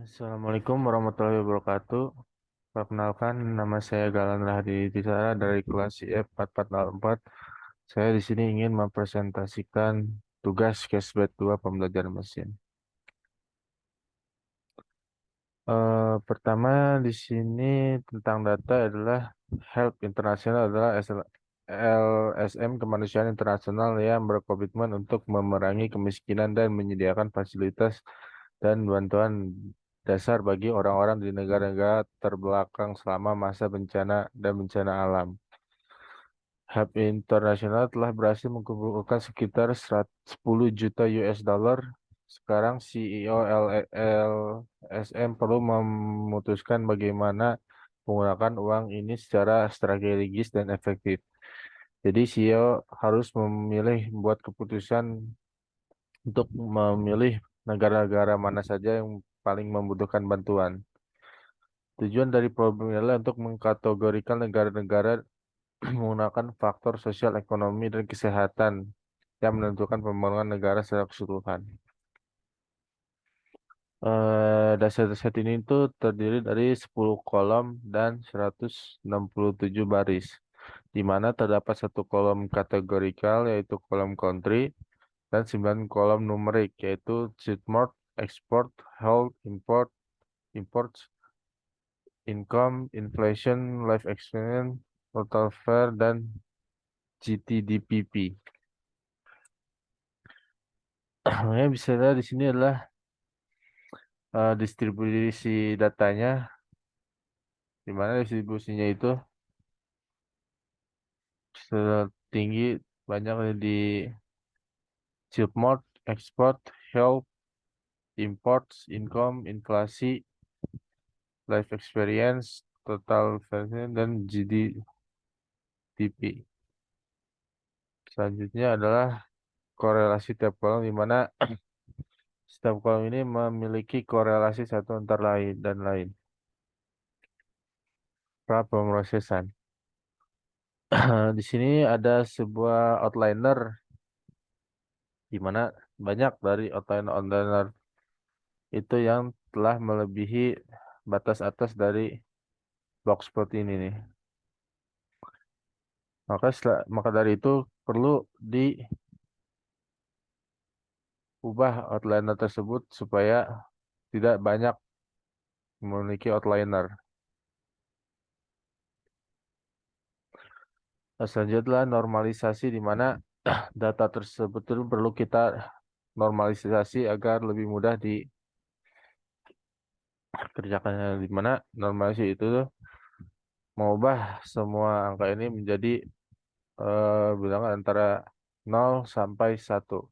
Assalamualaikum warahmatullahi wabarakatuh. Perkenalkan, nama saya Galan Rahadi Tisara dari kelas IF 4404. Saya di sini ingin mempresentasikan tugas Casebet 2 pembelajaran mesin. Pertama di sini tentang data adalah Help International adalah LSM Kemanusiaan Internasional yang berkomitmen untuk memerangi kemiskinan dan menyediakan fasilitas dan bantuan dasar bagi orang-orang di negara-negara terbelakang selama masa bencana dan bencana alam. Hub Internasional telah berhasil mengumpulkan sekitar 10 juta US dollar. Sekarang CEO LSM perlu memutuskan bagaimana menggunakan uang ini secara strategis dan efektif. Jadi CEO harus membuat keputusan untuk memilih negara-negara mana saja yang paling membutuhkan bantuan. Tujuan dari program ini adalah untuk mengkategorikan negara-negara menggunakan faktor sosial, ekonomi, dan kesehatan yang menentukan pembangunan negara secara keseluruhan. Data-data ini itu terdiri dari 10 kolom dan 167 baris, di mana terdapat satu kolom kategorikal yaitu kolom country dan 9 kolom numerik yaitu Trade, Export, Health, Imports, Income, Inflation, Life Experience, Total Fare, dan GTDPP. Yang bisa lihat di sini adalah distribusi datanya, di mana distribusinya itu tinggi banyak di Chipmort, Export, Health, Imports, Income, Inflasi, Life Experience, Total Fare, dan GDP. Selanjutnya adalah korelasi tiap kolom, di mana setiap kolom ini memiliki korelasi satu antara lain dan lain. Pra pemrosesan. Di sini ada sebuah outliner di mana banyak dari outliner itu yang telah melebihi batas atas dari box plot ini nih. Maka dari itu perlu diubah outliner tersebut supaya tidak banyak memiliki outliner. Selanjutnya adalah normalisasi di mana data tersebut itu perlu kita normalisasi agar lebih mudah dikerjakannya, di mana normalisasi itu tuh mengubah semua angka ini menjadi bilangan antara 0 sampai 1.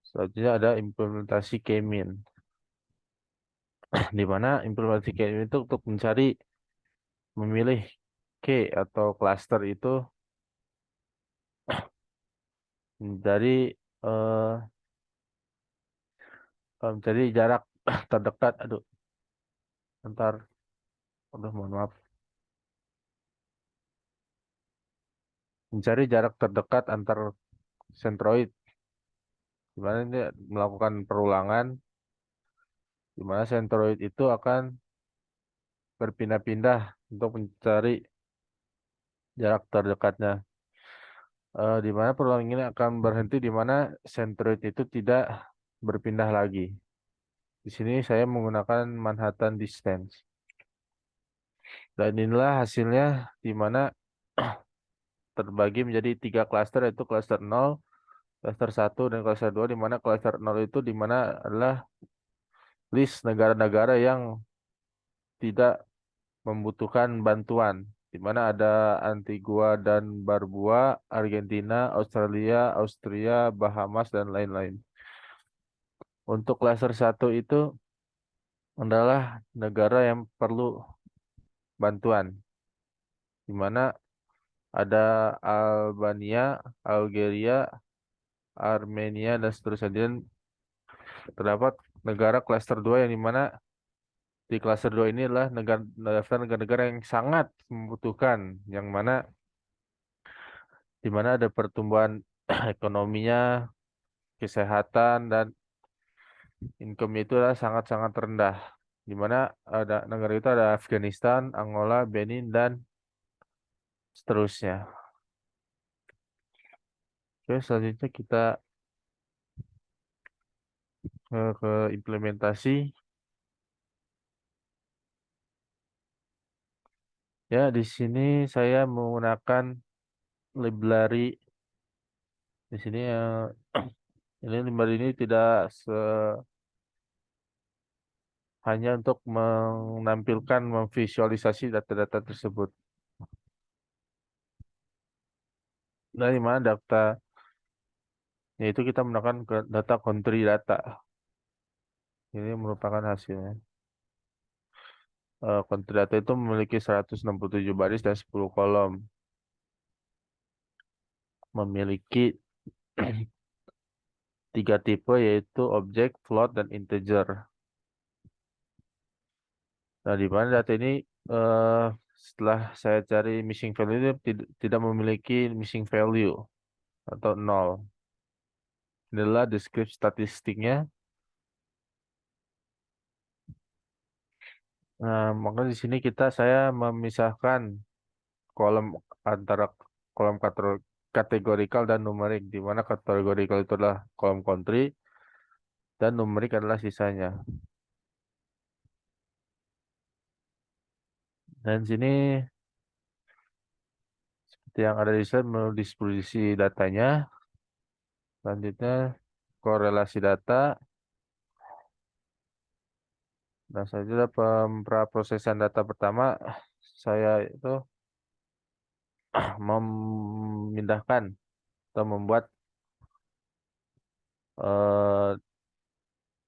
Selanjutnya ada implementasi K-min, di mana implementasi K-min itu untuk memilih K atau cluster itu dari eh, mencari jarak terdekat. Aduh, bentar. Aduh, mohon maaf. Mencari jarak terdekat antar sentroid, di mana ini melakukan perulangan, di mana sentroid itu akan berpindah-pindah untuk mencari jarak terdekatnya. Di mana perulangan ini akan berhenti di mana sentroid itu tidak berpindah lagi. Di sini saya menggunakan Manhattan Distance. Dan inilah hasilnya, di mana terbagi menjadi 3 klaster, yaitu klaster 0, klaster 1, dan klaster 2, di mana klaster 0 itu di mana adalah list negara-negara yang tidak membutuhkan bantuan, di mana ada Antigua dan Barbuda, Argentina, Australia, Austria, Bahamas, dan lain-lain. Untuk klaster 1 itu adalah negara yang perlu bantuan, di mana ada Albania, Algeria, Armenia, dan seterusnya. Dan terdapat negara klaster 2 yang di mana di klaster 2 ini adalah negara-negara yang sangat membutuhkan, yang mana di mana ada pertumbuhan ekonominya, kesehatan, dan income itu adalah sangat-sangat rendah. Di mana ada negara itu ada Afghanistan, Angola, Benin, dan seterusnya. Oke, selanjutnya kita ke implementasi. Ya, di sini saya menggunakan library. Di sini ini library ini tidak hanya untuk menampilkan, memvisualisasi data-data tersebut. Nah, di mana data, yaitu kita menggunakan data country data. Ini merupakan hasilnya. Country data itu memiliki 167 baris dan 10 kolom. Memiliki tiga tipe, yaitu objek, float, dan integer. Nah, di mana data ini eh, setelah saya cari missing value itu tidak memiliki missing value atau nol. Inilah deskripsi statistiknya. Nah, maka di sini saya memisahkan kolom antara kolom kategorikal dan numerik, di mana kategorikal itu adalah kolom country dan numerik adalah sisanya. Dan sini seperti yang ada di slide mendistribusi datanya. Selanjutnya korelasi data. Nah, selanjutnya praprosesan data pertama saya itu memindahkan atau membuat eh,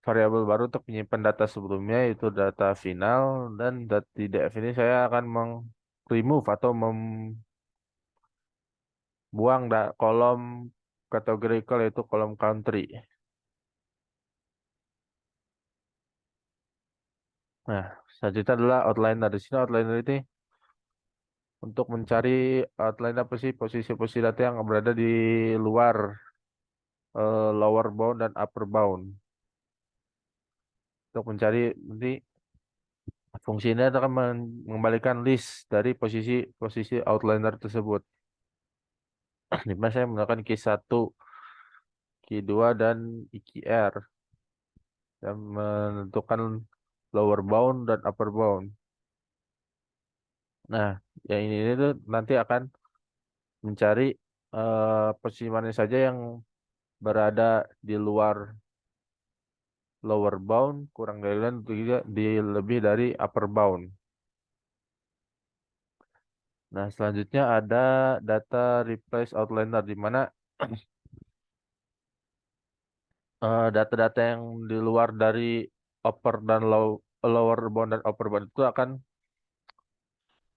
variabel baru untuk menyimpan data sebelumnya, itu data final, dan di df ini saya akan remove atau membuang kolom categorical, yaitu kolom country. Nah, selanjutnya adalah outliner. Di sini outliner ini untuk mencari outline apa sih posisi-posisi data yang berada di luar lower bound dan upper bound. Untuk mencari nanti fungsi ini akan mengembalikan list dari posisi outliner tersebut. Di mana saya menggunakan key 1, key 2, dan IKR yang menentukan lower bound dan upper bound. Nah, yang ini tuh nanti akan mencari posisi mana saja yang berada di luar lower bound, kurang dari dan juga di lebih dari upper bound. Nah, selanjutnya ada data replace outliner, di mana data-data yang di luar dari upper dan lower bound dan upper bound itu akan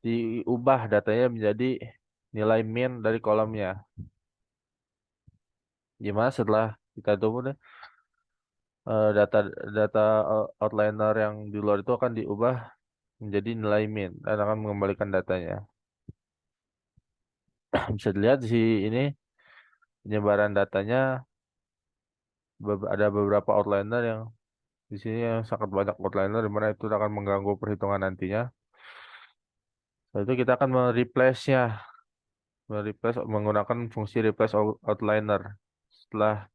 diubah datanya menjadi nilai min dari kolomnya. Gimana setelah kita tunggu deh, data data outliner yang di luar itu akan diubah menjadi nilai min dan akan mengembalikan datanya. Bisa dilihat di ini penyebaran datanya, ada beberapa outliner yang di sini yang sangat banyak outliner, di mana itu akan mengganggu perhitungan nantinya. Setelah itu kita akan mereplace-nya, menggunakan fungsi replace outliner. Setelah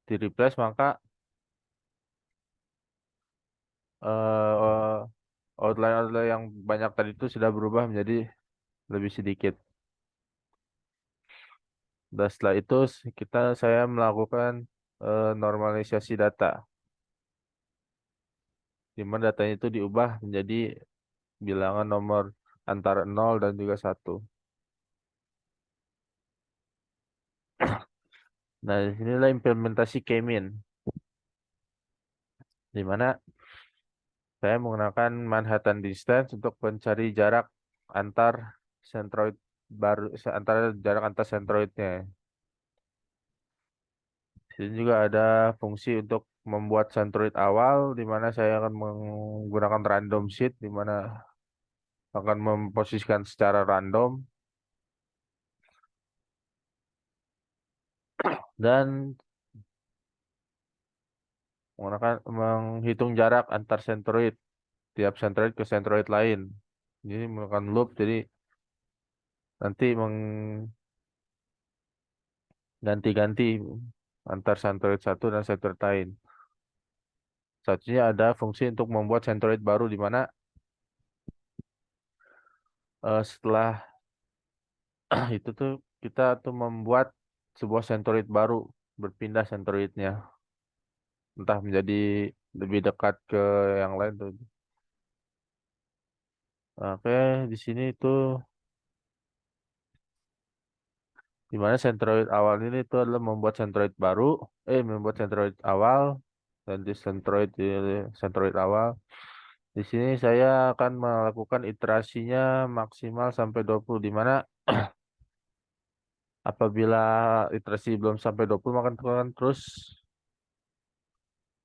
di replace, maka eh, outline-outline yang banyak tadi itu sudah berubah menjadi lebih sedikit. Dan setelah itu saya melakukan normalisasi data, di mana datanya itu diubah menjadi bilangan nomor antara 0 dan juga 1. Nah, inilah implementasi K-min, di mana saya menggunakan Manhattan Distance untuk mencari jarak antar centroid antara jarak antar centroidnya. Di sini juga ada fungsi untuk membuat centroid awal, di mana saya akan menggunakan random seed, di mana akan memposisikan secara random, dan menghitung jarak antar sentroid, tiap sentroid ke sentroid lain. Jadi menggunakan loop, jadi nanti mengganti-ganti antar sentroid satu dan sentroid lain. Satunya ada fungsi untuk membuat sentroid baru di mana setelah itu tuh kita tuh membuat sebuah sentroid baru, berpindah sentroidnya, entah menjadi lebih dekat ke yang lain tuh. Oke, di sini tuh di mana sentroid awal ini itu adalah membuat sentroid baru, membuat sentroid awal dan di sentroid awal. Di sini saya akan melakukan iterasinya maksimal sampai 20, di mana apabila iterasi belum sampai 20 maka akan terus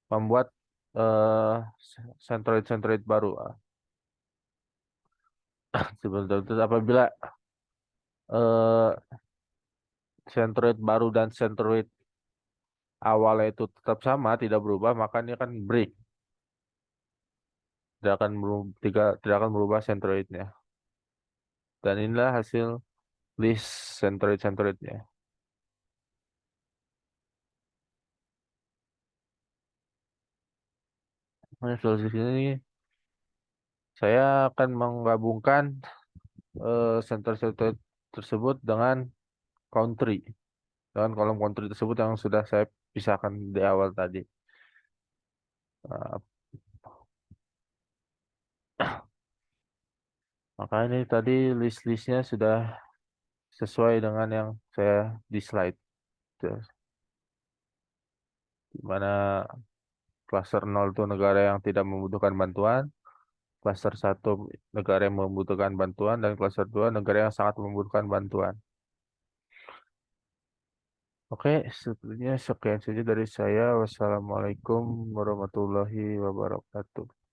membuat eh sentroid-sentroid baru. Sebentar itu apabila eh sentroid baru dan sentroid awalnya itu tetap sama, tidak berubah, maka ini akan break. Tidak akan berubah sentroidnya. Dan inilah hasil list sentroid-sentroidnya. Nah, solusi ini saya akan menggabungkan sentroid-sentroid tersebut dengan country, dengan kolom country tersebut yang sudah saya pisahkan di awal tadi. Nah, maka ini tadi list-listnya sudah sesuai dengan yang saya di slide. Terus, di mana klaster 0 itu negara yang tidak membutuhkan bantuan, klaster 1 negara yang membutuhkan bantuan, dan klaster 2 negara yang sangat membutuhkan bantuan. Oke, sepertinya sekian saja dari saya. Wassalamualaikum warahmatullahi wabarakatuh.